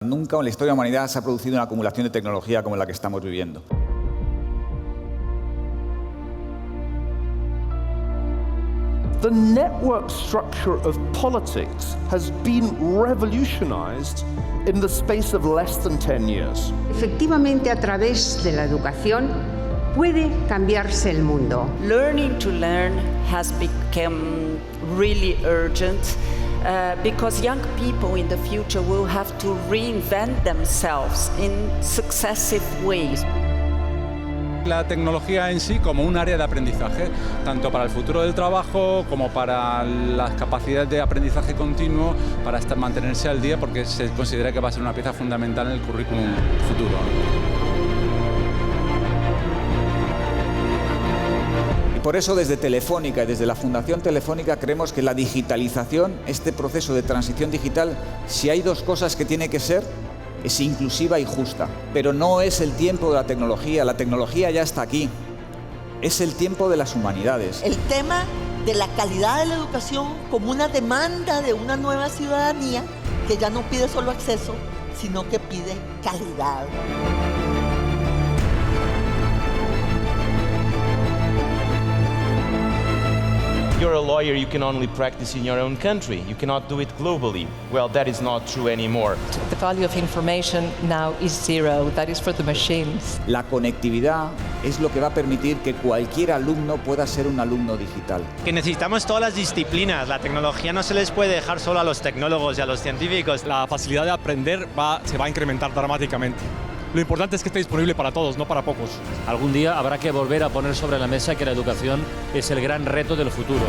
Nunca en la historia de la humanidad se ha producido una acumulación de tecnología como la que estamos viviendo. The network structure of politics has been revolutionized in the space of less than 10 years. Efectivamente, a través de la educación puede cambiarse el mundo. Learning to learn has become really urgent because young people in the future will have to reinvent themselves in successive ways. La tecnología en sí como un área de aprendizaje, tanto para el futuro del trabajo como para las capacidades de aprendizaje continuo, para mantenerse al día, porque se considera que va a ser una pieza fundamental en el currículum futuro. Y por eso desde Telefónica y desde la Fundación Telefónica creemos que la digitalización, este proceso de transición digital, si hay dos cosas que tiene que ser, es inclusiva y justa. Pero no es el tiempo de la tecnología ya está aquí. Es el tiempo de las humanidades. El tema de la calidad de la educación como una demanda de una nueva ciudadanía que ya no pide solo acceso, sino que pide calidad. You're a lawyer, you can only practice in your own country. You cannot do it globally. Well, that is not true anymore. The value of information now is zero. That is for the machines. La conectividad es lo que va a permitir que cualquier alumno pueda ser un alumno digital. Que necesitamos todas las disciplinas. La tecnología no se les puede dejar solo a los tecnólogos y a los científicos. La facilidad de aprender se va a incrementar dramáticamente. Lo importante es que esté disponible para todos, no para pocos. Algún día habrá que volver a poner sobre la mesa que la educación es el gran reto del futuro.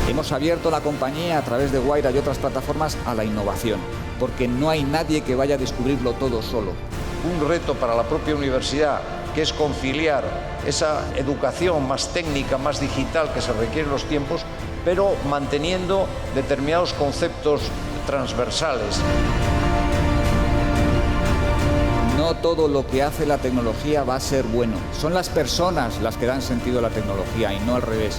Hemos abierto la compañía a través de Guaira y otras plataformas a la innovación, porque no hay nadie que vaya a descubrirlo todo solo. Un reto para la propia universidad, que es conciliar esa educación más técnica, más digital que se requiere en los tiempos, pero manteniendo determinados conceptos transversales. No todo lo que hace la tecnología va a ser bueno. Son las personas las que dan sentido a la tecnología y no al revés.